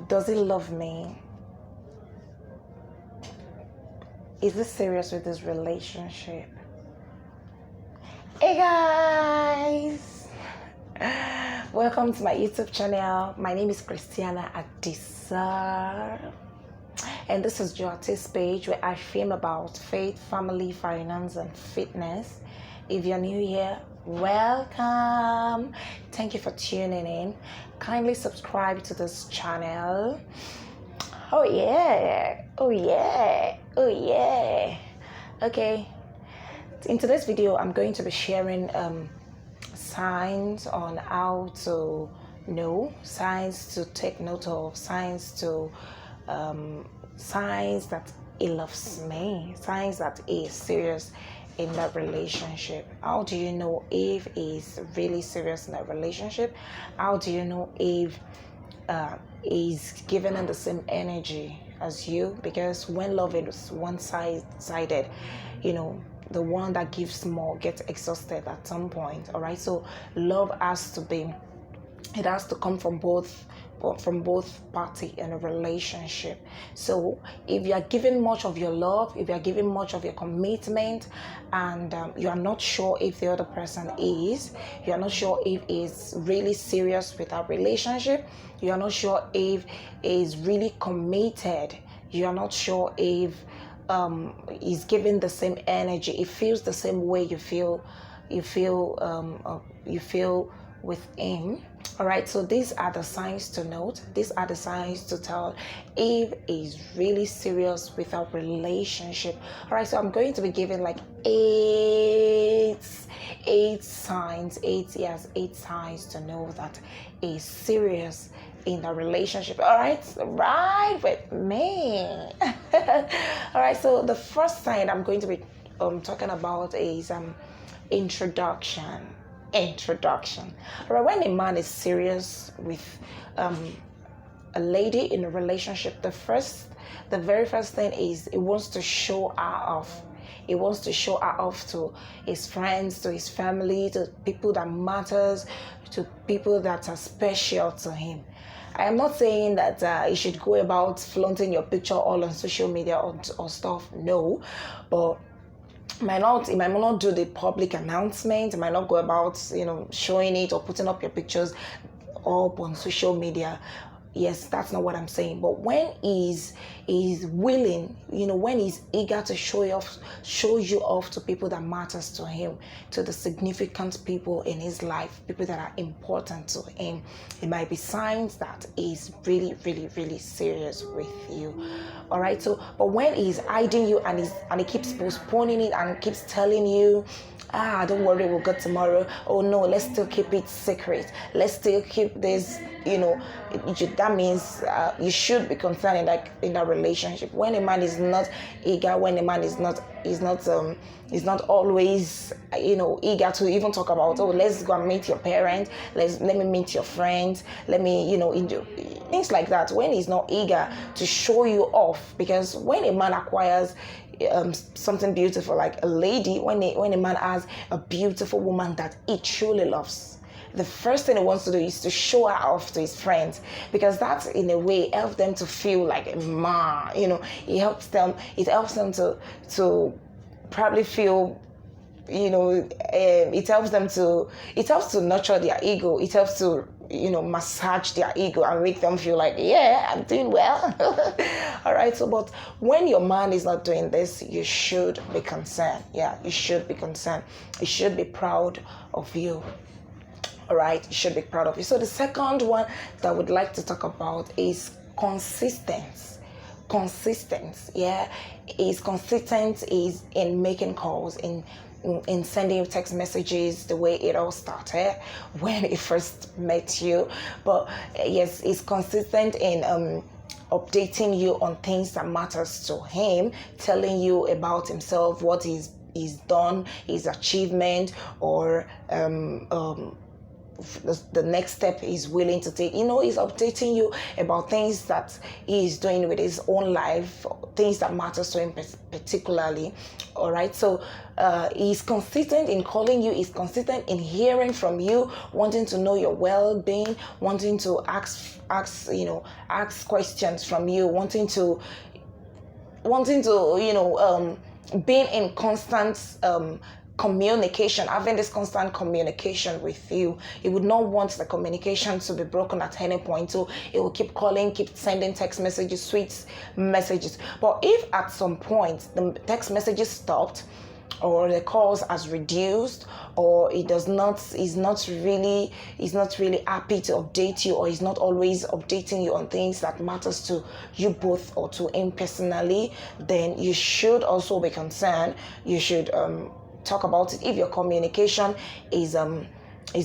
Does he love me? Is he serious with his relationship? Hey guys! Welcome to my YouTube channel. My name is Christiana Adisa. And this is your artist page where I film about faith, family, finance, and fitness. If you're new here, welcome. Thank you for tuning in. Kindly subscribe to this channel. Oh yeah, oh yeah, oh yeah. Okay, in today's video, I'm going to be sharing signs on how to know, signs to take note of, signs that he loves me, signs that he is serious in that relationship. How do you know if he's really serious in that relationship? How do you know if is given in the same energy as you? Because when love is one-sided, the one that gives more gets exhausted at some point. All right, so love has to come from both party in a relationship. So if you are giving much of your love, if you are giving much of your commitment, and you are not sure if the other person is, you are not sure if is really serious with that relationship, you are not sure if is really committed, you are not sure if is giving the same energy, it feels the same way you feel with him. All right, so these are the signs to note. These are the signs to tell if he's really serious with our relationship. All right, so I'm going to be giving like eight signs to know that he's serious in the relationship. All right, right with me. All right, so the first sign I'm going to be talking about is introduction. All right, when a man is serious with a lady in a relationship, the very first thing is he wants to show her off. He wants to show her off to his friends, to his family, to people that matters, to people that are special to him. I am not saying that you should go about flaunting your picture all on social media or stuff. No, but it might not do the public announcement. It might not go about showing it or putting up your pictures up on social media. Yes, that's not what I'm saying. But when he's willing, when he's eager to show you off to people that matters to him, to the significant people in his life, people that are important to him, it might be signs that he's really, really, really serious with you. All right. So, but when he's hiding you and he keeps postponing it and keeps telling you, don't worry, we'll get tomorrow. Oh no, let's still keep it secret. Let's still keep this. That means you should be concerned in that relationship. When a man is not eager, when a man is not always eager to even talk about, oh, let's go and meet your parents, let me meet your friends, let me things like that. When he's not eager to show you off, because when a man acquires something beautiful like a lady, when a man has a beautiful woman that he truly loves, the first thing he wants to do is to show her off to his friends, because that in a way helps them to feel like a man. It helps them to probably feel, it helps to nurture their ego. It helps to massage their ego and make them feel like, yeah, I'm doing well. All right. So, but when your man is not doing this, you should be concerned. Yeah, you should be concerned. You should be proud of you. All right, you should be proud of you. So the second one that I would like to talk about is consistency. Yeah, is consistent is in making calls, in sending text messages, the way it all started when he first met you. But yes, it's consistent in updating you on things that matters to him, telling you about himself, what he's done, his achievement, or the next step he's willing to take. He's updating you about things that he is doing with his own life, things that matters to him particularly. All right, so he's consistent in calling you, he's consistent in hearing from you, wanting to know your well-being, wanting to ask questions from you, wanting to being in constant communication, having this constant communication with you. He would not want the communication to be broken at any point, so he will keep calling, keep sending text messages, sweet messages. But if at some point the text messages stopped, or the calls has reduced, or is not really happy to update you, or is not always updating you on things that matters to you both or to him personally, then you should also be concerned. You should talk about it. If your communication is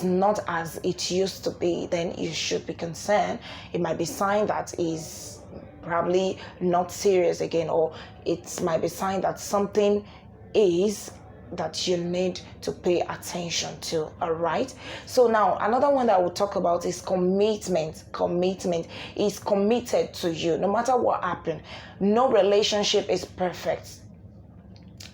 not as it used to be, then you should be concerned. It might be a sign that is probably not serious again, or it might be a sign that something is that you need to pay attention to. All right, so now another one that I will talk about is commitment. Commitment is committed to you no matter what happened. No relationship is perfect.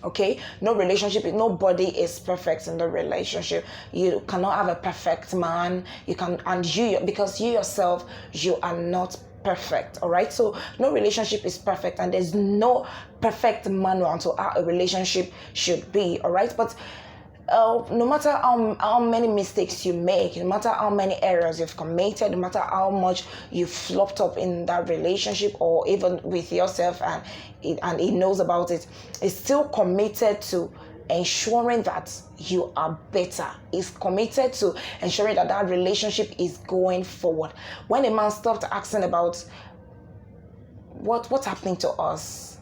Okay, nobody is perfect in the relationship. You cannot have a perfect man. Because you yourself, you are not perfect. All right, so no relationship is perfect, and there's no perfect manual to how a relationship should be. All right, but no matter how many mistakes you make, no matter how many errors you've committed, no matter how much you've flopped up in that relationship, or even with yourself, and he knows about it, he's still committed to ensuring that you are better. Is committed to ensuring that relationship is going forward. When a man stopped asking about what's happening to us,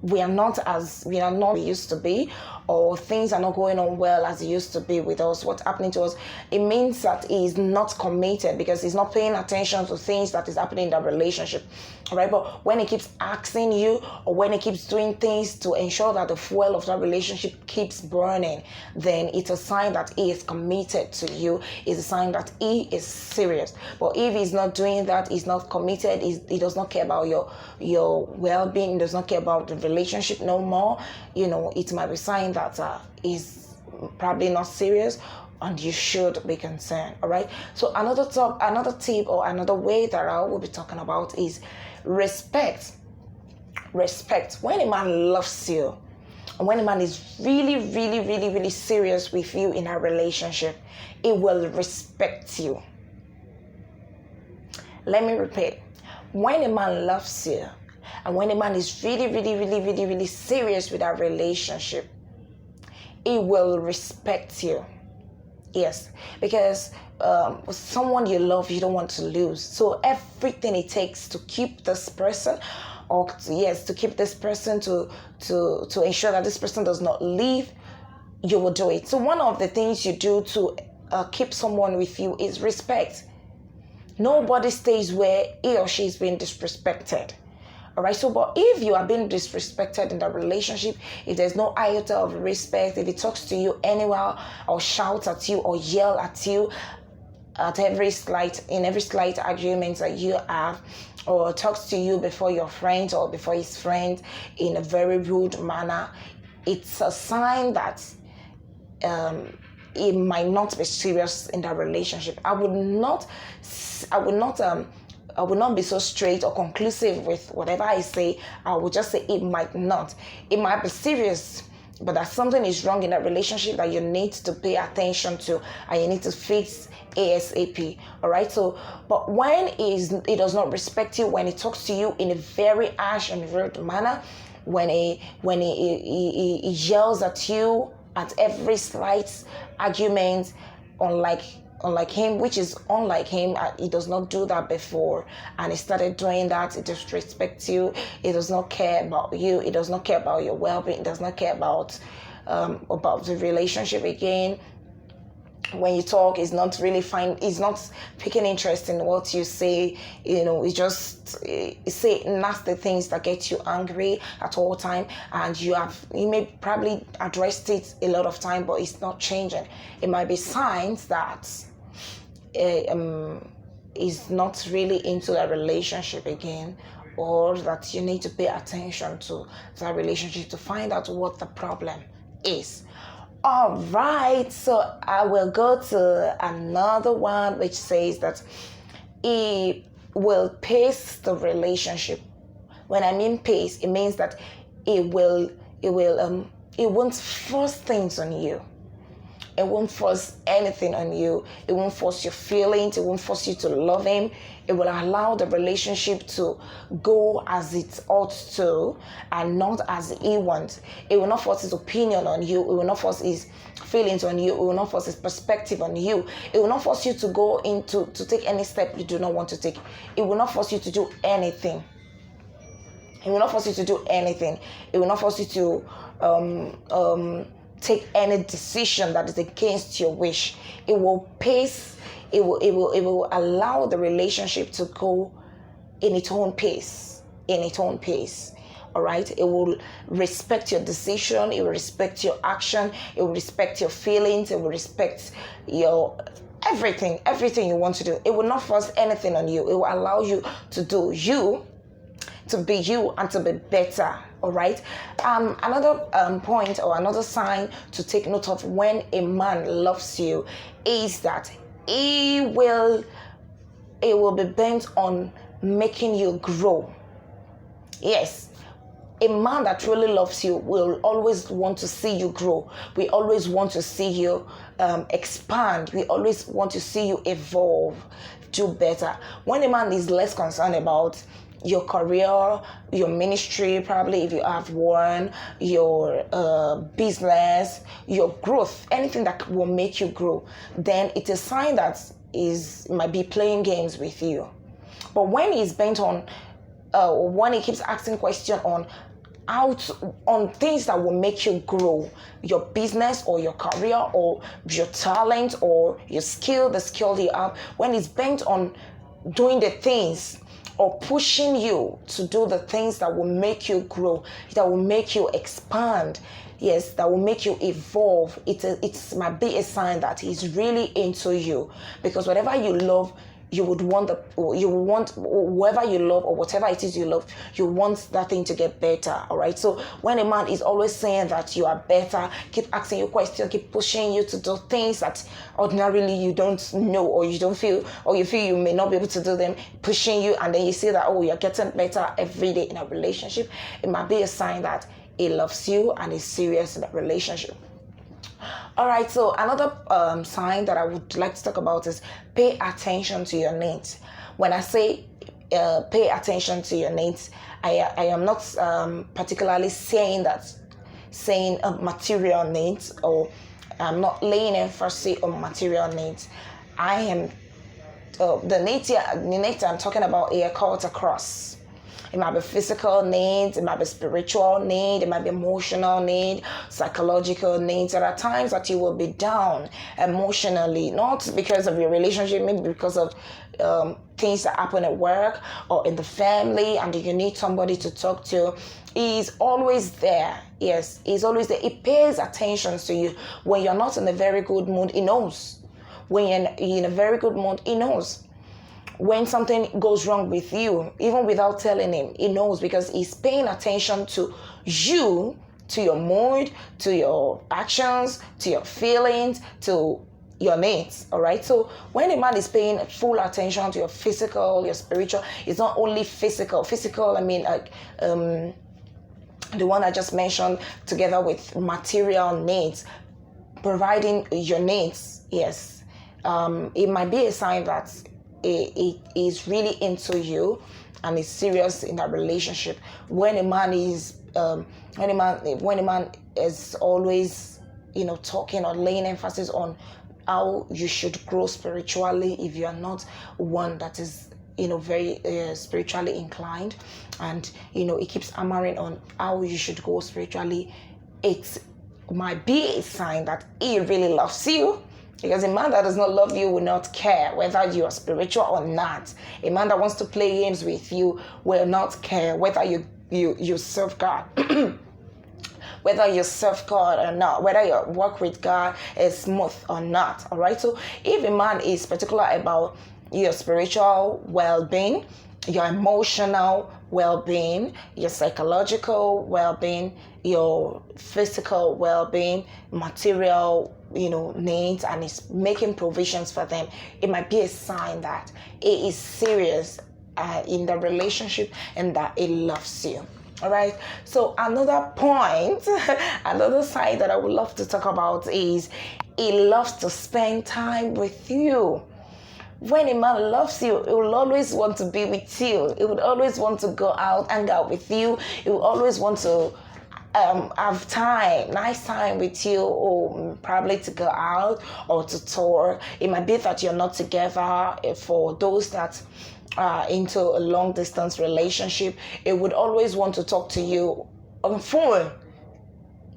we are not we used to be, or things are not going on well as it used to be with us, what's happening to us, it means that he is not committed, because he's not paying attention to things that is happening in that relationship. All right, but when he keeps asking you, or when he keeps doing things to ensure that the fuel of that relationship keeps burning, then it's a sign that he is committed to you. It's a sign that he is serious. But if he's not doing that, he's not committed, he does not care about your well-being, does not care about the relationship no more, it might be a sign that is probably not serious, and you should be concerned. All right, so another tip, or another way that I will be talking about is respect. When a man loves you, and when a man is really, really, really, really serious with you in a relationship, he will respect you. Let me repeat. When a man loves you, and when a man is really, really, really, really, really serious with our relationship, he will respect you. Yes, because someone you love, you don't want to lose. So everything it takes to keep this person, to keep this person, to ensure that this person does not leave, you will do it. So one of the things you do to keep someone with you is respect. Nobody stays where he or she is being disrespected. All right, so but if you are being disrespected in the relationship, if there's no iota of respect, if he talks to you anywhere, or shouts at you, or yell at you in every slight argument that you have, or talks to you before your friends or before his friends in a very rude manner, it's a sign that it might not be serious in that relationship. I would not be so straight or conclusive with whatever I say. I would just say it might not. It might be serious, but that something is wrong in that relationship that you need to pay attention to, and you need to fix ASAP. All right. So, but when he does not respect you, when he talks to you in a very harsh and rude manner, when he yells at you at every slight argument, unlike him, which is unlike him, he does not do that before, and he started doing that, he disrespects you, he does not care about you, he does not care about your well-being, he does not care about the relationship again, when you talk, is not really fine, is not picking interest in what you say, it's just say nasty things that get you angry at all time, and you may probably addressed it a lot of time, but it's not changing. It might be signs that is not really into that relationship again, or that you need to pay attention to that relationship to find out what the problem is. All right, so I will go to another one which says that it will pace the relationship. When I mean pace, it means that it won't force things on you. It won't force anything on you. It won't force your feelings. It won't force you to love him. It will allow the relationship to go as it ought to and not as he wants. It will not force his opinion on you. It will not force his feelings on you. It will not force his perspective on you. It will not force you to go into to take any step you do not want to take. It will not force you to do anything. It will not force you to do anything. It will not force you to take any decision that is against your wish. It will pace. It will allow the relationship to go in its own pace. All right. It will respect your decision. It will respect your action. It will respect your feelings. It will respect your everything you want to do. It will not force anything on you. It will allow you to do you, to be you, and to be better. All right. Another point or another sign to take note of when a man loves you is that it will be bent on making you grow. Yes. A man that truly loves you will always want to see you grow. We always want to see you expand. We always want to see you evolve, do better. When a man is less concerned about your career, your ministry, probably if you have one, your business, your growth, anything that will make you grow, then it's a sign that might be playing games with you. But when he's bent on, when he keeps asking questions on things that will make you grow, your business or your career or your talent or your skill, the skill you have, when he's bent on doing the things or pushing you to do the things that will make you grow, that will make you expand, yes, that will make you evolve, it might be a sign that he's really into you. Because whatever you love, you would want whoever you love or whatever it is you love, you want that thing to get better. All right. So when a man is always saying that you are better, keep asking you questions, keep pushing you to do things that ordinarily you don't know, or you don't feel, or you feel you may not be able to do them, pushing you, and then you see that, oh, you're getting better every day in a relationship, it might be a sign that he loves you and is serious in that relationship. All right, so another sign that I would like to talk about is pay attention to your needs. When I say pay attention to your needs, I am not particularly saying material needs, or I'm not laying emphasis on material needs. I am the needs I'm talking about here cut across. It might be physical needs, it might be spiritual need, it might be emotional need, psychological needs. There are times that you will be down emotionally, not because of your relationship, maybe because of things that happen at work or in the family, and you need somebody to talk to. He's always there. Yes, he's always there. He pays attention to you. When you're not in a very good mood, he knows. When you're in a very good mood, he knows. When something goes wrong with you, even without telling him, he knows, because he's paying attention to you, to your mood, to your actions, to your feelings, to your needs. All right. So when a man is paying full attention to your physical, your spiritual, it's not only physical. I mean, the one I just mentioned, together with material needs, providing your needs. Yes. It might be a sign that it is really into you and is serious in that relationship. When a man is always, talking or laying emphasis on how you should grow spiritually, if you are not one that is very spiritually inclined, and it keeps hammering on how you should go spiritually, it might be a sign that he really loves you Because a man that does not love you will not care whether you are spiritual or not. A man that wants to play games with you will not care whether you serve God. Whether you serve God or not, whether your work with God is smooth or not. All right. So if a man is particular about your spiritual well-being, your emotional well-being, your psychological well-being, your physical well-being, material, needs, and is making provisions for them, it might be a sign that it is serious in the relationship and that it loves you. All right. So another point, another side that I would love to talk about is it loves to spend time with you. When a man loves you, he will always want to be with you. He would always want to go out, hang out with you. He will always want to have nice time with you, or probably to go out or to tour. It might be that you're not together. For those that are into a long distance relationship, it would always want to talk to you on phone.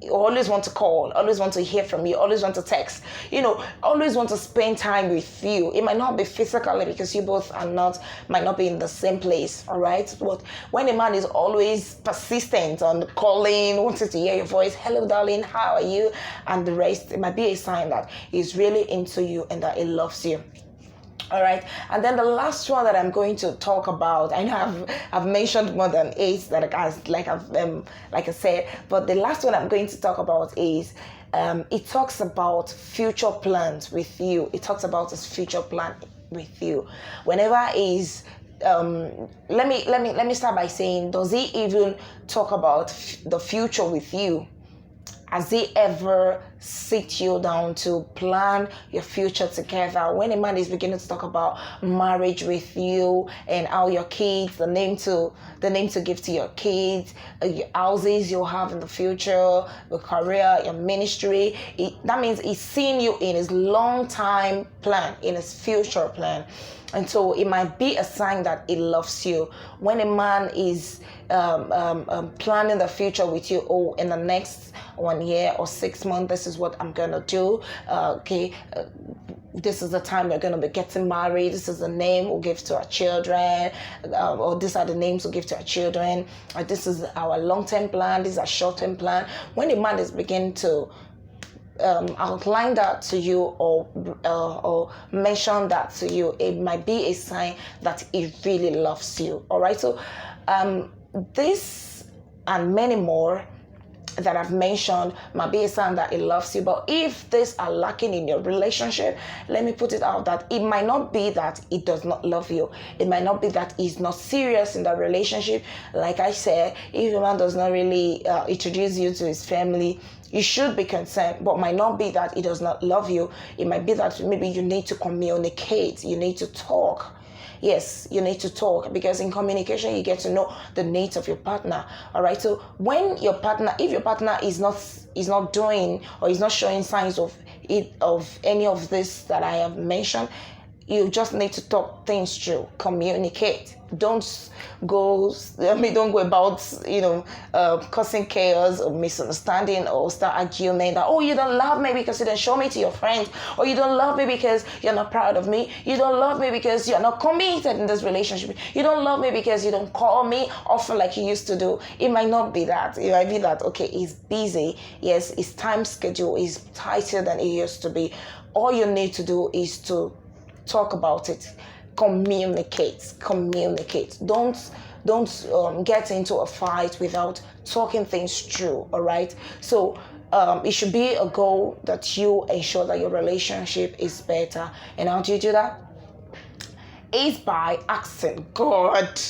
You always want to call, always want to hear from you, always want to text, always want to spend time with you. It might not be physically because you both might not be in the same place, all right? But when a man is always persistent on calling, wanting to hear your voice, hello darling, how are you? And the rest, it might be a sign that he's really into you and that he loves you. All right, and then the last one that I'm going to talk about, I know I've mentioned more than 8 that like I said, but the last one I'm going to talk about is it talks about future plans with you. It talks about his future plan with you. Whenever is let me start by saying, does he even talk about the future with you? Has he ever sit you down to plan your future together? When a man is beginning to talk about marriage with you and how your kids, the name to give to your kids, your houses you'll have in the future, your career, your ministry, that means he's seeing you in his long time plan, in his future plan. And so it might be a sign that he loves you. When a man is planning the future with you, in the next 1 year or 6 months, this is what I'm gonna do. This is the time we're gonna be getting married. This is the name we'll give to our children, or these are the names we'll give to our children. This is our long-term plan. This is our short-term plan. When a man is beginning to outline that to you or mention that to you, it might be a sign that he really loves you. All right. So this and many more that I've mentioned might be a sign that he loves you. But if these are lacking in your relationship, let me put it out that it might not be that he does not love you. It might not be that he's not serious in that relationship. Like I said, if a man does not really introduce you to his family, you should be concerned, but might not be that he does not love you. It might be that maybe you need to communicate. You need to talk. Yes, you need to talk, because in communication, you get to know the needs of your partner. All right. So when if your partner is not doing or is not showing signs of any of this that I have mentioned, you just need to talk things through, communicate. Don't go about, causing chaos or misunderstanding or start arguing that, you don't love me because you didn't show me to your friends, or you don't love me because you're not proud of me. You don't love me because you're not committed in this relationship. You don't love me because you don't call me often like you used to do. It might not be that. It might be that, okay, he's busy. Yes, his time schedule is tighter than it used to be. All you need to do is to talk about it. Communicate. Don't get into a fight without talking things through. All right. So it should be a goal that you ensure that your relationship is better. And how do you do that? Is by asking God.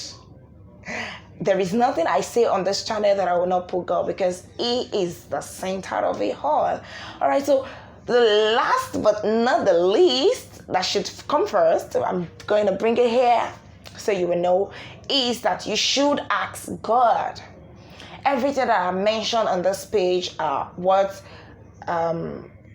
There is nothing I say on this channel that I will not put God, because He is the center of it all. All right. So the last but not the least, that should come first, I'm going to bring it here so you will know, is that you should ask God. Everything that I mentioned on this page are what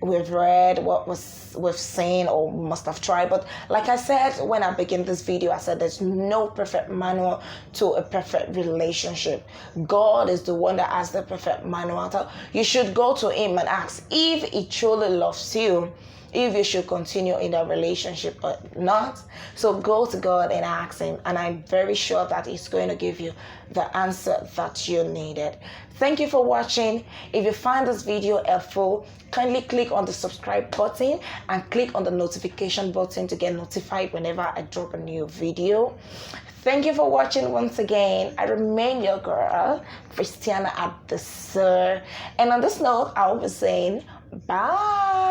we've read, what we've seen or must have tried. But like I said when I began this video, I said there's no perfect manual to a perfect relationship. God is the one that has the perfect manual. So you should go to Him and ask if He truly loves you. if you should continue in that relationship or not. So go to God and ask Him, and I'm very sure that He's going to give you the answer that you needed. Thank you for watching. If you find this video helpful, kindly click on the subscribe button and click on the notification button to get notified whenever I drop a new video. Thank you for watching once again. I remain your girl, Christiana Adesir. And on this note, I'll be saying bye.